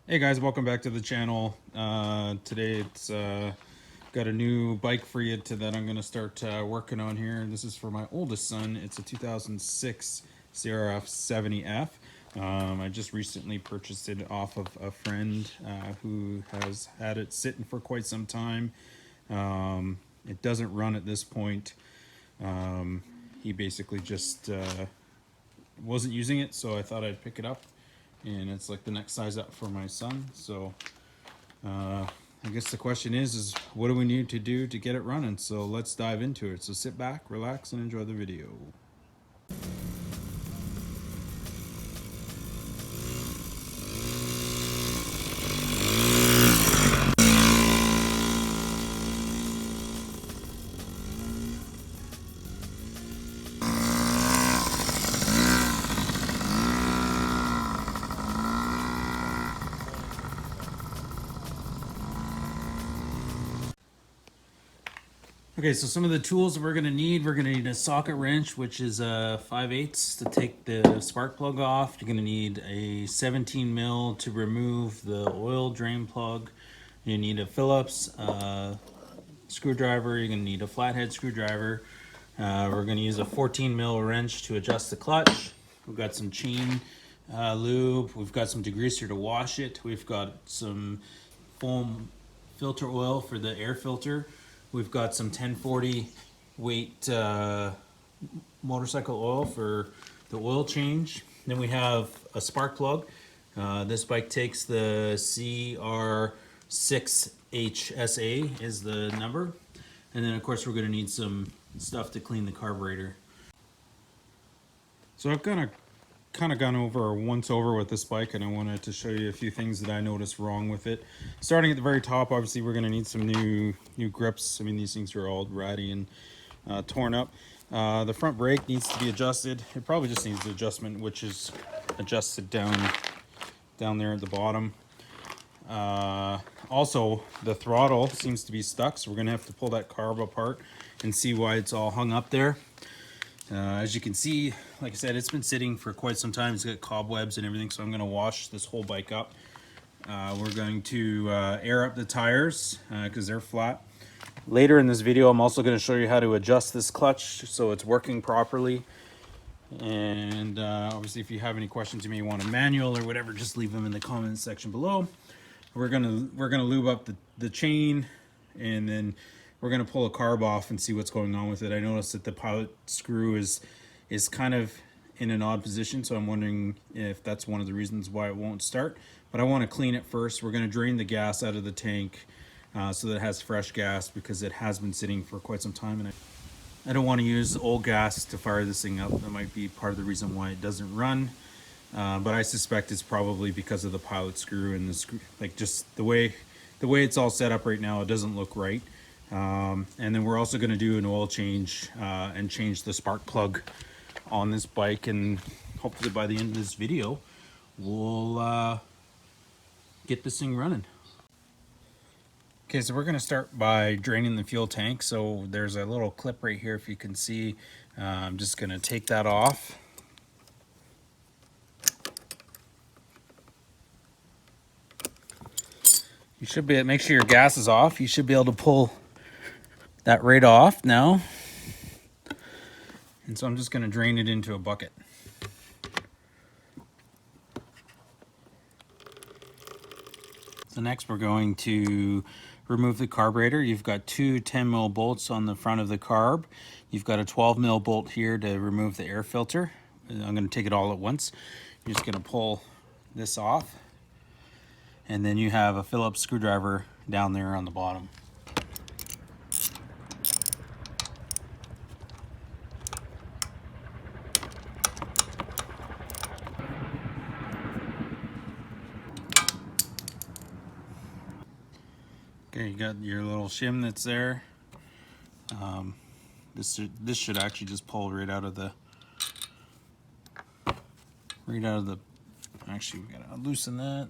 Hey guys, welcome back to the channel. Today it's got a new bike for you that I'm going to start working on here. This is for my oldest son. It's a 2006 CRF70F. I just recently purchased it off of a friend who has had it sitting for quite some time. It doesn't run at this point. He basically just wasn't using it, so I thought I'd pick it up, and it's like the next size up for my son. So I guess the question is what do we need to do to get it running? So let's dive into it. So sit back, relax, and enjoy the video. Okay, so some of the tools we're going to need a socket wrench, which is a 5/8 to take the spark plug off. You're going to need a 17 mil to remove the oil drain plug. You need a Phillips screwdriver. You're going to need a flathead screwdriver. We're going to use a 14 mil wrench to adjust the clutch. We've got some chain lube. We've got some degreaser to wash it. We've got some foam filter oil for the air filter. We've got some 1040 weight motorcycle oil for the oil change. Then we have a spark plug. This bike takes the CR6HSA is the number. And then of course we're going to need some stuff to clean the carburetor. So I've kind of gone over once over with this bike, and I wanted to show you a few things that I noticed wrong with it. Starting at the very top, obviously we're going to need some new grips. I mean, these things are all ratty and torn up. The front brake needs to be adjusted. It probably just needs an adjustment, which is adjusted down there at the bottom. Also, the throttle seems to be stuck, so we're going to have to pull that carb apart and see why it's all hung up there. As you can see, like I said, it's been sitting for quite some time. It's got cobwebs and everything, so I'm going to wash this whole bike up. We're going to air up the tires because they're flat. Later in this video, I'm also going to show you how to adjust this clutch so it's working properly. And obviously, if you have any questions, you may want a manual or whatever, just leave them in the comments section below. We're gonna lube up the chain, and then we're gonna pull a carb off and see what's going on with it. I noticed that the pilot screw is kind of in an odd position, so I'm wondering if that's one of the reasons why it won't start. But I want to clean it first. We're gonna drain the gas out of the tank so that it has fresh gas, because it has been sitting for quite some time, and I don't want to use old gas to fire this thing up. That might be part of the reason why it doesn't run. But I suspect it's probably because of the pilot screw and the screw, like just the way it's all set up right now. It doesn't look right. And then we're also going to do an oil change and change the spark plug on this bike, and hopefully by the end of this video we'll get this thing running. Okay, so we're going to start by draining the fuel tank. So there's a little clip right here, if you can see. I'm just going to take that off. You should be, make sure your gas is off. You should be able to pull that right off now. And so I'm just going to drain it into a bucket. So next we're going to remove the carburetor. You've got two 10 mil bolts on the front of the carb. You've got a 12 mil bolt here to remove the air filter. I'm going to take it all at once. You're just going to pull this off. And then you have a Phillips screwdriver down there on the bottom. Okay, you got your little shim that's there. This should actually just pull right out of the actually we gotta loosen that.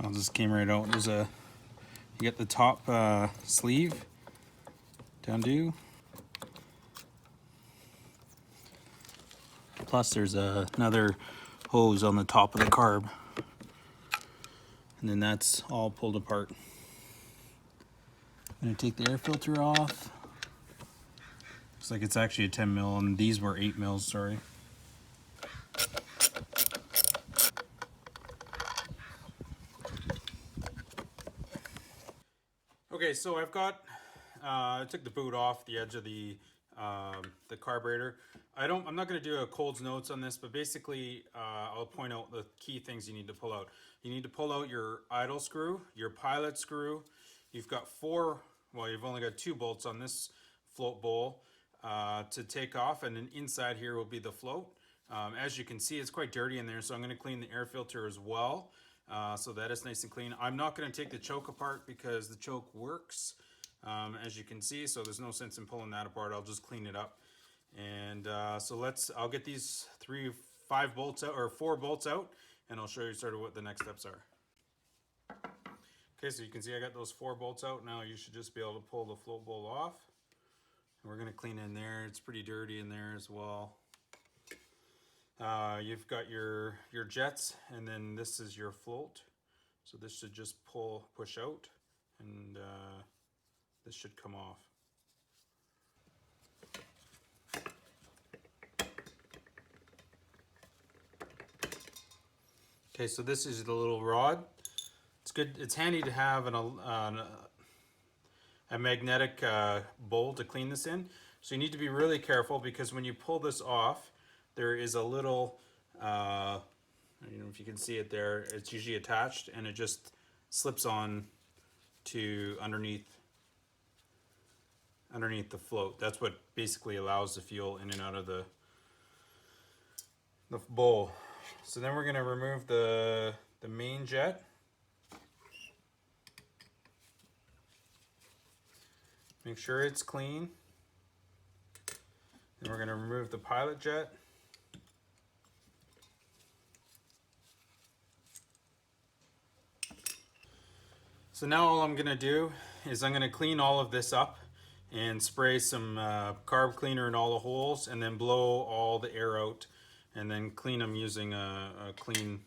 I'll just came right out. There's you get the top sleeve to undo. Plus there's another hose on the top of the carb. And then that's all pulled apart. I'm gonna take the air filter off. Looks like it's actually a 10 mil and these were 8 mils, sorry. Okay, so I've got, I took the boot off the edge of the carburetor. I'm not going to do a Cold's notes on this, but basically I'll point out the key things you need to pull out. You need to pull out your idle screw, your pilot screw. You've got you've only got 2 bolts on this float bowl to take off, and then inside here will be the float. As you can see, it's quite dirty in there, so I'm going to clean the air filter as well. So that is nice and clean. I'm not going to take the choke apart because the choke works, as you can see, so there's no sense in pulling that apart. I'll just clean it up. And I'll get these 4 bolts out, and I'll show you sort of what the next steps are. Okay, so you can see I got those 4 bolts out. Now you should just be able to pull the float bowl off. And we're going to clean in there. It's pretty dirty in there as well. You've got your jets, and then this is your float. So this should just push out, and this should come off. Okay, so this is the little rod. It's good. It's handy to have a magnetic bowl to clean this in. So you need to be really careful because when you pull this off, there is a little, I don't know if you can see it there, it's usually attached and it just slips on to underneath the float. That's what basically allows the fuel in and out of the bowl. So then we're going to remove the main jet. Make sure it's clean. Then we're going to remove the pilot jet. So now all I'm going to do is I'm going to clean all of this up and spray some carb cleaner in all the holes, and then blow all the air out, and then clean them using a clean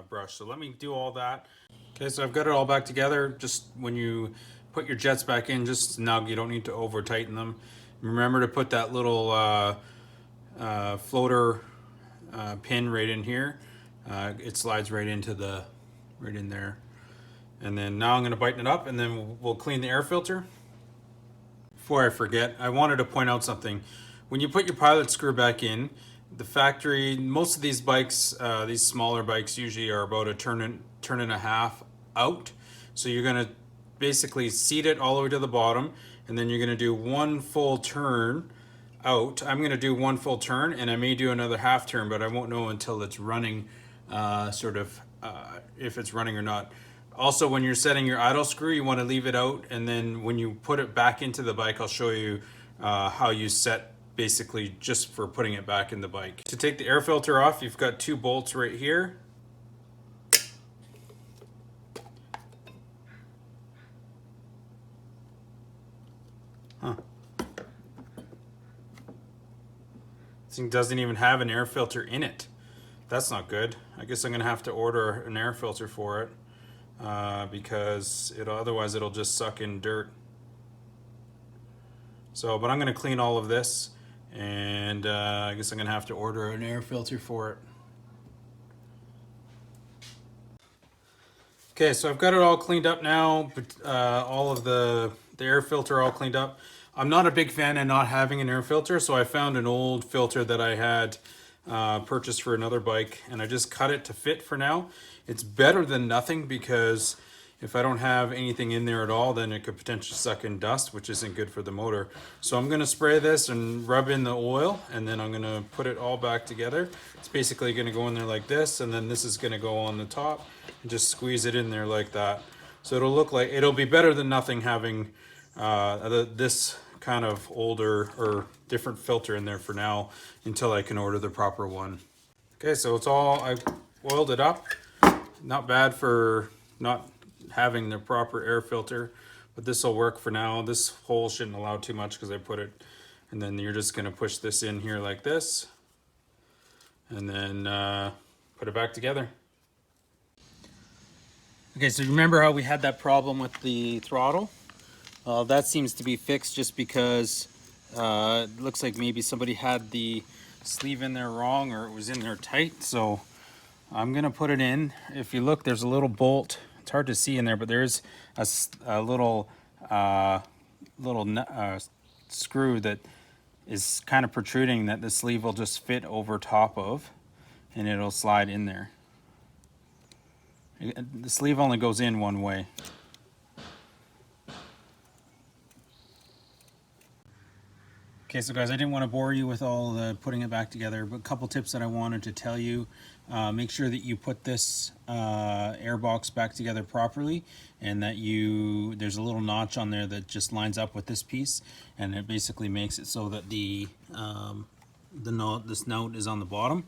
brush. So let me do all that. Okay, so I've got it all back together. Just when you put your jets back in, just snug. You don't need to over tighten them. Remember to put that little floater pin right in here. It slides right in there. And then now I'm going to tighten it up, and then we'll clean the air filter. Before I forget, I wanted to point out something. When you put your pilot screw back in, the factory, most of these bikes, these smaller bikes usually are about a turn and a half out. So you're going to basically seat it all the way to the bottom, and then you're going to do 1 full turn out. I'm going to do 1 full turn, and I may do another half turn, but I won't know until it's running, if it's running or not. Also, when you're setting your idle screw, you want to leave it out, and then when you put it back into the bike, I'll show you how you set, basically just for putting it back in the bike. To take the air filter off, you've got 2 bolts right here. This thing doesn't even have an air filter in it. That's not good. I guess I'm gonna have to order an air filter for it. Because otherwise it'll just suck in dirt. So, but I'm going to clean all of this, and I guess I'm going to have to order an air filter for it. Okay, so I've got it all cleaned up now, but all of the air filter all cleaned up. I'm not a big fan of not having an air filter, so I found an old filter that I had purchased for another bike, and I just cut it to fit for now. It's better than nothing, because if I don't have anything in there at all, then it could potentially suck in dust, which isn't good for the motor. So I'm going to spray this and rub in the oil, and then I'm going to put it all back together. It's basically going to go in there like this, and then this is going to go on the top, and just squeeze it in there like that. So it'll be better than nothing having this kind of older or different filter in there for now, until I can order the proper one. Okay, so I oiled it up. Not bad for not having the proper air filter, but this will work for now. This hole shouldn't allow too much because I put it, and then you're just going to push this in here like this, and then put it back together. Okay, so remember how we had that problem with the throttle? That seems to be fixed just because it looks like maybe somebody had the sleeve in there wrong, or it was in there tight. So I'm gonna put it in. If you look, there's a little bolt. It's hard to see in there, but there's a little screw that is kind of protruding that the sleeve will just fit over top of, and it'll slide in there. The sleeve only goes in one way. Okay, so guys, I didn't want to bore you with all the putting it back together, but a couple tips that I wanted to tell you. Make sure that you put this air box back together properly, and that there's a little notch on there that just lines up with this piece, and it basically makes it so that this note is on the bottom.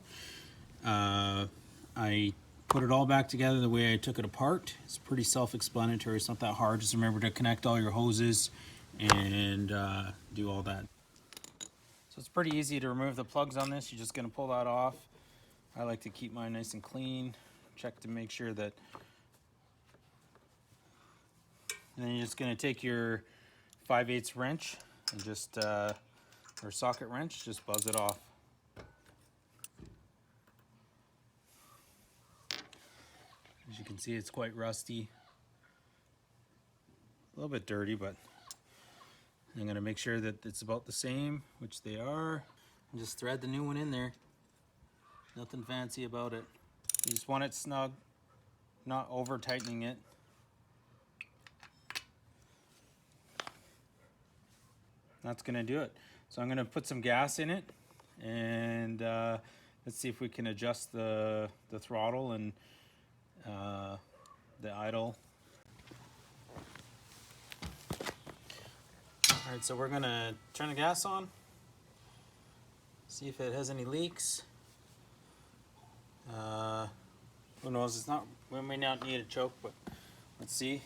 I put it all back together the way I took it apart. It's pretty self-explanatory. It's not that hard. Just remember to connect all your hoses and do all that. So it's pretty easy to remove the plugs on this. You're just going to pull that off. I like to keep mine nice and clean. Check to make sure that. And then you're just going to take your 5/8 wrench and just, or socket wrench, just buzz it off. As you can see, it's quite rusty. A little bit dirty, but I'm going to make sure that it's about the same, which they are. And just thread the new one in there. Nothing fancy about it. You just want it snug, not over tightening it. That's going to do it. So I'm going to put some gas in it, and let's see if we can adjust the throttle and the idle. All right, so we're going to turn the gas on, see if it has any leaks. Who knows? It's not. We may not need a choke, but let's see.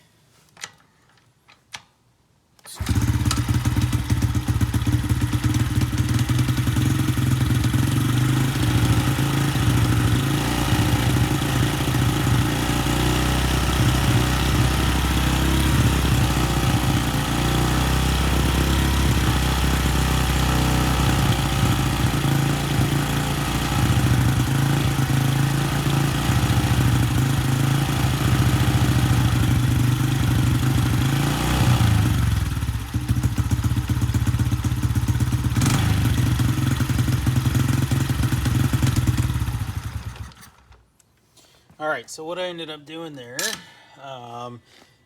Alright, so what I ended up doing there,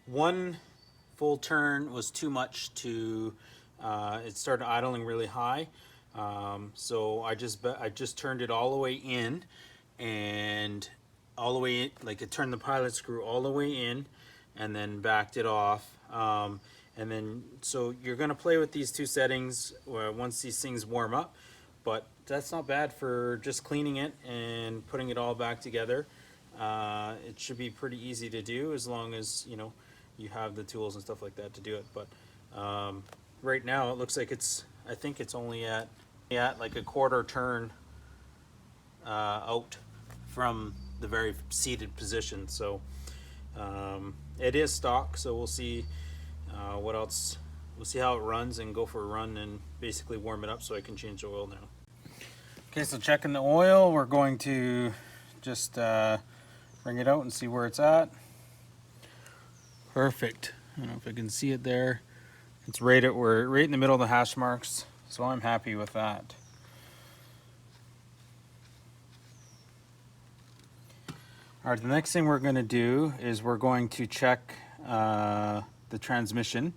one full turn was too much to, it started idling really high, so I just turned it all the way in, and all the way in, like it turned the pilot screw all the way in, and then backed it off, and then, so you're going to play with these two settings once these things warm up, but that's not bad for just cleaning it and putting it all back together. It should be pretty easy to do as long as you have the tools and stuff like that to do it. But right now it looks like I think it's only at like a quarter turn out from the very seated position. So it is stock. So we'll see what else. We'll see how it runs and go for a run and basically warm it up so I can change the oil now. Okay, so checking the oil, we're going to just bring it out and see where it's at. Perfect. I don't know if I can see it there. It's we're right in the middle of the hash marks, so I'm happy with that. All right, the next thing we're going to do is we're going to check the transmission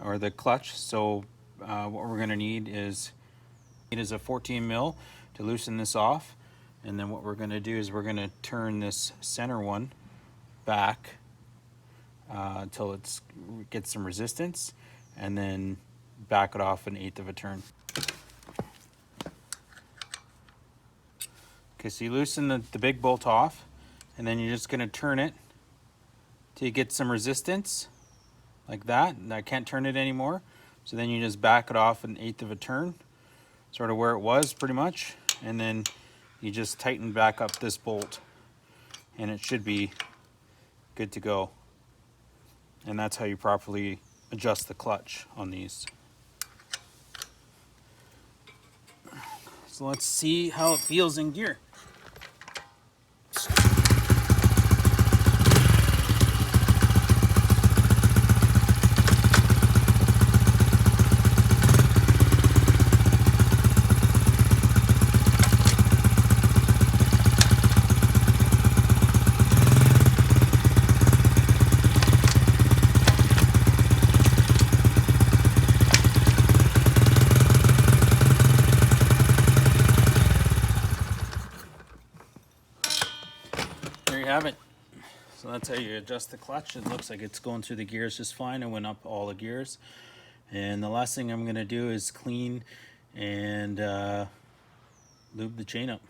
or the clutch. So what we're going to need is a 14 mil to loosen this off. And then what we're going to do is we're going to turn this center one back until it gets some resistance, and then back it off 1/8 of a turn. Okay, so you loosen the big bolt off, and then you're just going to turn it till you get some resistance, like that. And I can't turn it anymore. So then you just back it off 1/8 of a turn, sort of where it was pretty much, and then you just tighten back up this bolt and it should be good to go. And that's how you properly adjust the clutch on these. So let's see how it feels in gear. There you have it. So that's how you adjust the clutch. It looks like it's going through the gears just fine. I went up all the gears. And the last thing I'm going to do is clean and lube the chain up.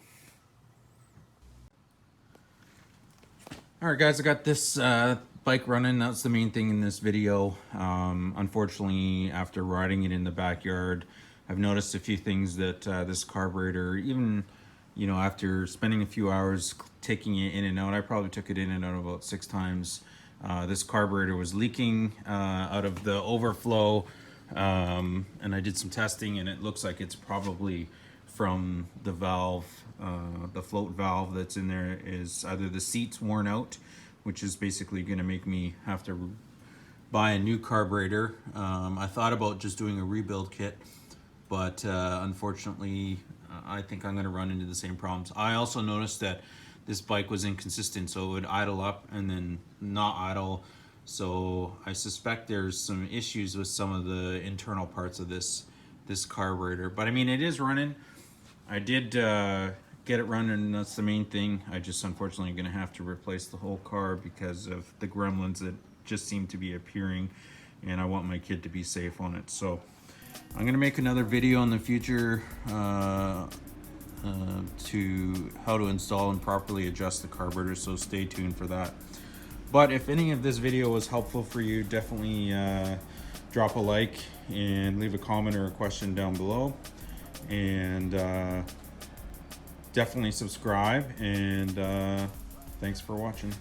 Alright guys, I got this bike running. That's the main thing in this video. Unfortunately, after riding it in the backyard, I've noticed a few things that this carburetor, even after spending a few hours taking it in and out, I probably took it in and out about 6 times. This carburetor was leaking out of the overflow, and I did some testing, and it looks like it's probably from the valve, the float valve that's in there. Is either the seat's worn out, which is basically going to make me have to buy a new carburetor. I thought about just doing a rebuild kit, but unfortunately I think I'm going to run into the same problems. I also noticed that this bike was inconsistent, so it would idle up and then not idle. So I suspect there's some issues with some of the internal parts of this carburetor. But I mean, it is running. I did get it running, that's the main thing. I just unfortunately going to have to replace the whole car because of the gremlins that just seem to be appearing, and I want my kid to be safe on it. So I'm going to make another video in the future to how to install and properly adjust the carburetor, so stay tuned for that. But if any of this video was helpful for you, definitely drop a like and leave a comment or a question down below, and definitely subscribe, and thanks for watching.